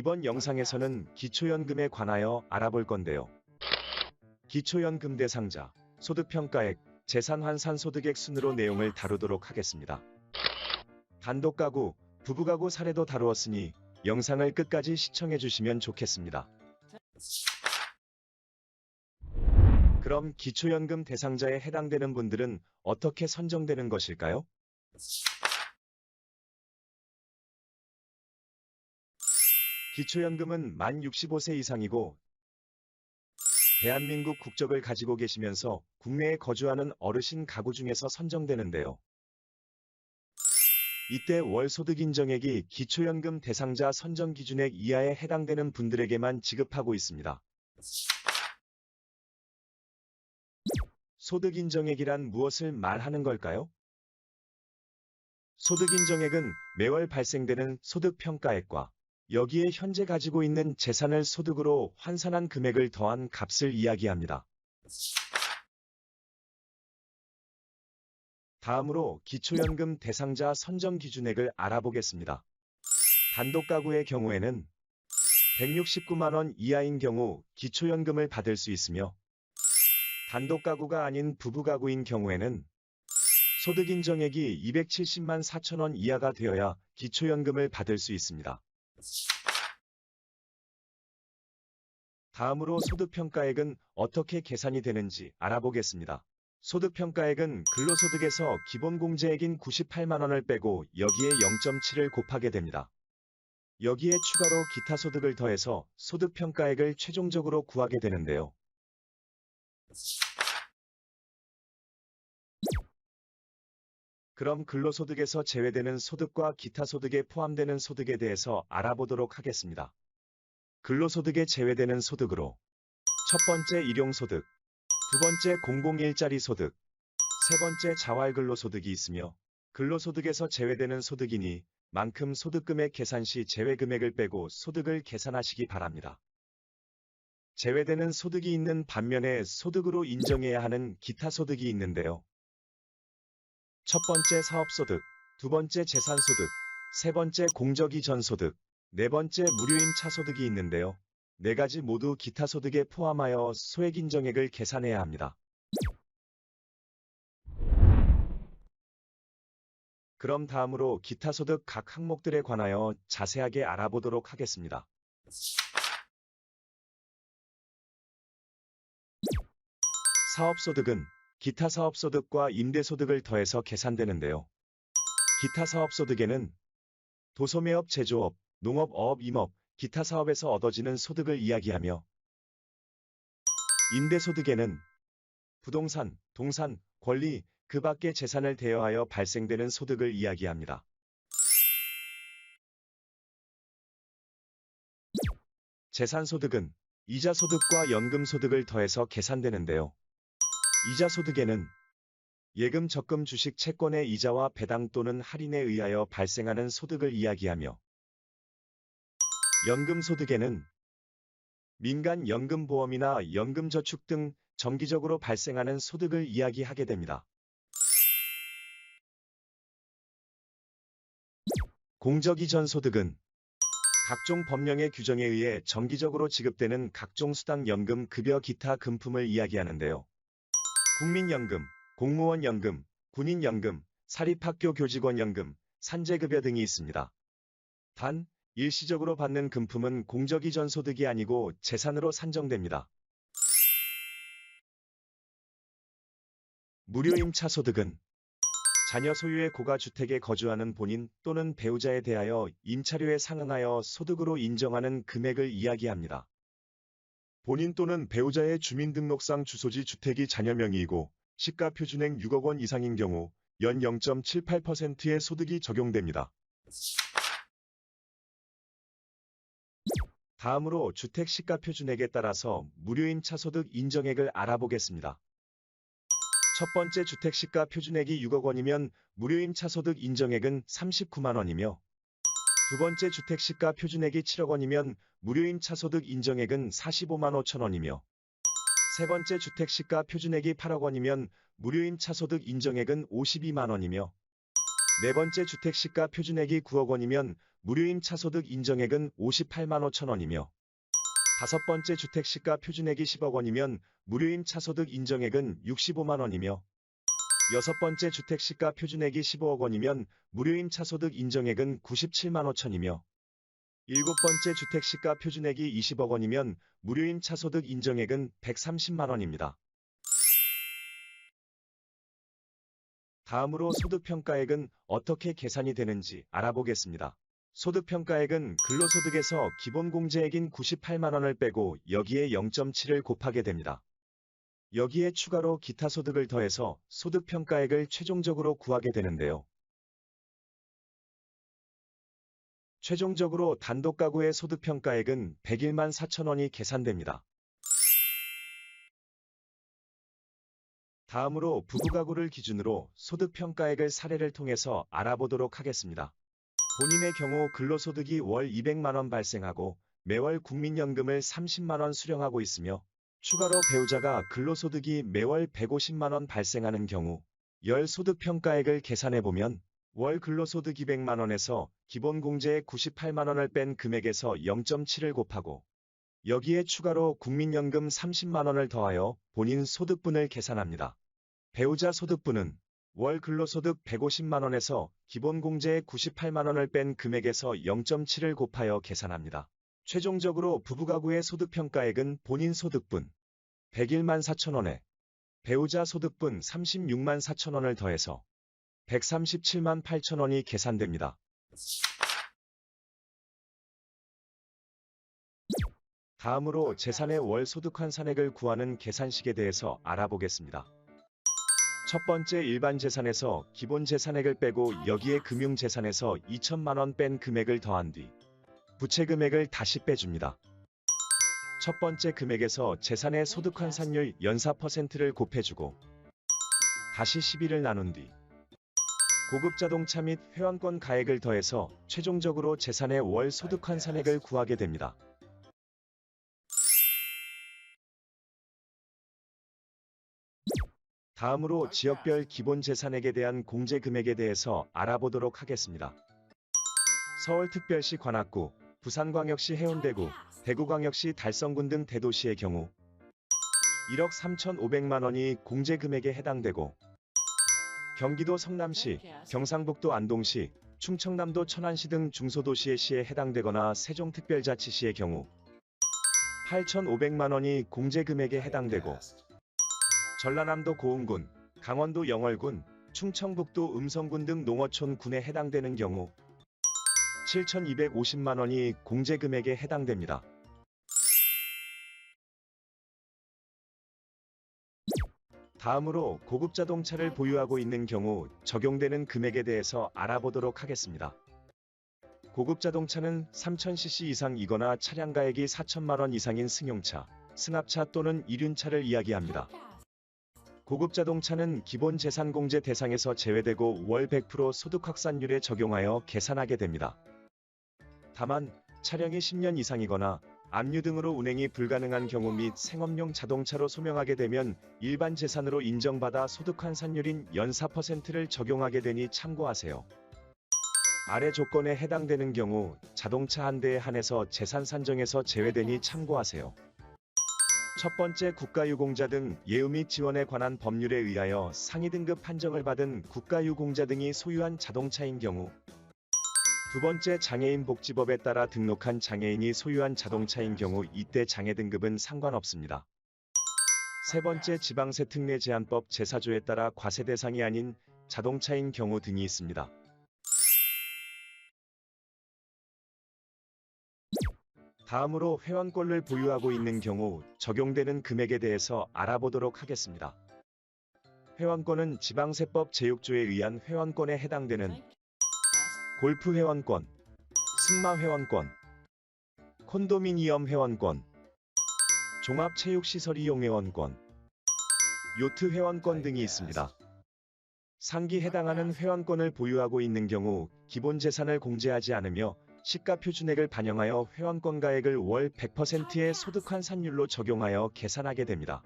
이번 영상에서는 기초연금에 관하여 알아볼 건데요. 기초연금 대상자, 소득평가액, 재산환산소득액 순으로 내용을 다루도록 하겠습니다. 단독가구, 부부가구 사례도 다루었으니 영상을 끝까지 시청해주시면 좋겠습니다. 그럼 기초연금 대상자에 해당되는 분들은 어떻게 선정되는 것일까요? 기초연금은 만 65세 이상이고 대한민국 국적을 가지고 계시면서 국내에 거주하는 어르신 가구 중에서 선정되는데요. 이때 월 소득 인정액이 기초연금 대상자 선정 기준액 이하에 해당되는 분들에게만 지급하고 있습니다. 소득 인정액이란 무엇을 말하는 걸까요? 소득 인정액은 매월 발생되는 소득 평가액과 여기에 현재 가지고 있는 재산을 소득으로 환산한 금액을 더한 값을 이야기합니다. 다음으로 기초연금 대상자 선정 기준액을 알아보겠습니다. 단독가구의 경우에는 169만 원 이하인 경우 기초연금을 받을 수 있으며 단독가구가 아닌 부부가구인 경우에는 소득 인정액이 270만 4천 원 이하가 되어야 기초연금을 받을 수 있습니다. 다음으로 소득평가액은 어떻게 계산이 되는지 알아보겠습니다. 소득평가액은 근로소득에서 기본공제액인 98만 원을 빼고 여기에 0.7을 곱하게 됩니다. 여기에 추가로 기타 소득을 더해서 소득평가액을 최종적으로 구하게 되는데요. 그럼 근로소득에서 제외되는 소득과 기타 소득에 포함되는 소득에 대해서 알아보도록 하겠습니다. 근로소득에 제외되는 소득으로 첫 번째 일용소득, 두 번째 공공일자리 소득, 세 번째 자활근로소득이 있으며 근로소득에서 제외되는 소득이니 만큼 소득금액 계산 시 제외금액을 빼고 소득을 계산하시기 바랍니다. 제외되는 소득이 있는 반면에 소득으로 인정해야 하는 기타 소득이 있는데요. 첫 번째 사업소득, 두 번째 재산소득, 세 번째 공적이전 소득, 네 번째 무료임차 소득이 있는데요. 네 가지 모두 기타 소득에 포함하여 소액 인정액을 계산해야 합니다. 그럼 다음으로 기타 소득 각 항목들에 관하여 자세하게 알아보도록 하겠습니다. 사업소득은 기타 사업소득과 임대소득을 더해서 계산되는데요. 기타 사업소득에는 도소매업, 제조업, 농업, 어업, 임업, 기타 사업에서 얻어지는 소득을 이야기하며 임대소득에는 부동산, 동산, 권리, 그 밖의 재산을 대여하여 발생되는 소득을 이야기합니다. 재산소득은 이자소득과 연금소득을 더해서 계산되는데요. 이자소득에는 예금, 적금, 주식, 채권의 이자와 배당 또는 할인에 의하여 발생하는 소득을 이야기하며 연금소득에는 민간 연금보험이나 연금저축 등 정기적으로 발생하는 소득을 이야기하게 됩니다. 공적이전 소득은 각종 법령의 규정에 의해 정기적으로 지급되는 각종 수당, 연금, 급여, 기타 금품을 이야기하는데요. 국민연금, 공무원연금, 군인연금, 사립학교 교직원연금, 산재급여 등이 있습니다. 단, 일시적으로 받는 금품은 공적이전 소득이 아니고 재산으로 산정됩니다. 무료임차 소득은 자녀 소유의 고가주택에 거주하는 본인 또는 배우자에 대하여 임차료에 상응하여 소득으로 인정하는 금액을 이야기합니다. 본인 또는 배우자의 주민등록상 주소지 주택이 자녀 명의이고 시가표준액 6억 원 이상인 경우 연 0.78%의 소득이 적용됩니다. 다음으로 주택 시가표준액에 따라서 무료임차 소득 인정액을 알아보겠습니다. 첫 번째 주택 시가표준액이 6억 원이면 무료임차 소득 인정액은 39만 원이며 두 번째 주택 시가표준액이 7억 원이면 무료임차 소득 인정액은 45만 5천 원이며 세 번째 주택 시가표준액이 8억 원이면 무료임차 소득 인정액은 52만 원이며 네 번째 주택시가 표준액이 9억 원이면 무료임차 소득 인정액은 58만 5천 원이며 다섯 번째 주택시가 표준액이 10억 원이면 무료임차 소득 인정액은 65만 원이며 여섯 번째 주택시가 표준액이 15억 원이면 무료임차 소득 인정액은 97만 5천이며 일곱 번째 주택시가 표준액이 20억 원이면 무료임차 소득 인정액은 130만 원입니다. 다음으로 소득평가액은 어떻게 계산이 되는지 알아보겠습니다. 소득평가액은 근로소득에서 기본공제액인 98만 원을 빼고 여기에 0.7을 곱하게 됩니다. 여기에 추가로 기타 소득을 더해서 소득평가액을 최종적으로 구하게 되는데요. 최종적으로 단독가구의 소득평가액은 101만 4천 원이 계산됩니다. 다음으로 부부가구를 기준으로 소득평가액을 사례를 통해서 알아보도록 하겠습니다. 본인의 경우 근로소득이 월 200만 원 발생하고 매월 국민연금을 30만 원 수령하고 있으며 추가로 배우자가 근로소득이 매월 150만 원 발생하는 경우 열 소득평가액을 계산해보면 월 근로소득 200만 원에서 기본공제액 98만 원을 뺀 금액에서 0.7을 곱하고 여기에 추가로 국민연금 30만 원을 더하여 본인 소득분을 계산합니다. 배우자 소득분은 월 근로소득 150만 원에서 기본공제액 98만 원을 뺀 금액에서 0.7을 곱하여 계산합니다. 최종적으로 부부가구의 소득평가액은 본인 소득분 101만 4천 원에 배우자 소득분 36만 4천 원을 더해서 137만 8천 원이 계산됩니다. 다음으로 재산의 월 소득 환산액을 구하는 계산식에 대해서 알아보겠습니다. 첫 번째 일반 재산에서 기본 재산액을 빼고 여기에 금융 재산에서 2천만 원 뺀 금액을 더한 뒤 부채 금액을 다시 빼줍니다. 첫 번째 금액에서 재산의 소득 환산율 연사 %를 곱해주고 다시 12를 나눈 뒤 고급 자동차 및 회원권 가액을 더해서 최종적으로 재산의 월 소득 환산액을 구하게 됩니다. 다음으로 지역별 기본 재산액에 대한 공제 금액에 대해서 알아보도록 하겠습니다. 서울특별시 관악구, 부산광역시 해운대구, 대구광역시 달성군 등 대도시의 경우 1억 3,500만 원이 공제 금액에 해당되고 경기도 성남시, 경상북도 안동시, 충청남도 천안시 등 중소도시의 시에 해당되거나 세종특별자치시의 경우 8,500만 원이 공제 금액에 해당되고 전라남도 고흥군, 강원도 영월군, 충청북도 음성군 등 농어촌 군에 해당되는 경우 7,250만 원이 공제 금액에 해당됩니다. 다음으로 고급 자동차를 보유하고 있는 경우 적용되는 금액에 대해서 알아보도록 하겠습니다. 고급 자동차는 3,000cc 이상이거나 차량 가액이 4천만 원 이상인 승용차, 승합차 또는 이륜차를 이야기합니다. 고급 자동차는 기본 재산공제 대상에서 제외되고 월 100% 소득 확산율에 적용하여 계산하게 됩니다. 다만 차량이 10년 이상이거나 압류 등으로 운행이 불가능한 경우 및 생업용 자동차로 소명하게 되면 일반 재산으로 인정받아 소득 환산율인 연사 %를 적용하게 되니 참고하세요. 아래 조건에 해당되는 경우 자동차 한 대에 한해서 재산 산정에서 제외되니 참고하세요. 첫 번째 국가유공자 등 예우 및 지원에 관한 법률에 의하여 상위 등급 판정을 받은 국가유공자 등이 소유한 자동차인 경우 두 번째 장애인 복지법에 따라 등록한 장애인이 소유한 자동차인 경우 이때 장애 등급은 상관없습니다. 세 번째 지방세 특례 제한법 제4조에 따라 과세 대상이 아닌 자동차인 경우 등이 있습니다. 다음으로 회원권을 보유하고 있는 경우 적용되는 금액에 대해서 알아보도록 하겠습니다. 회원권은 지방세법 제6조에 의한 회원권에 해당되는 골프 회원권, 승마 회원권, 콘도미니엄 회원권, 종합체육시설 이용 회원권, 요트 회원권 등이 있습니다. 상기 해당하는 회원권을 보유하고 있는 경우 기본 재산을 공제하지 않으며 시가 표준액을 반영하여 회원권 가액을 월 100%의 소득 환산율로 적용하여 계산하게 됩니다.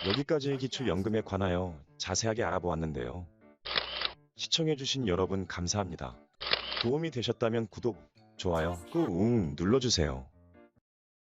여기까지 기초연금에 관하여 자세하게 알아보았는데요. 시청해주신 여러분 감사합니다. 도움이 되셨다면 구독, 좋아요 꾹 눌러주세요.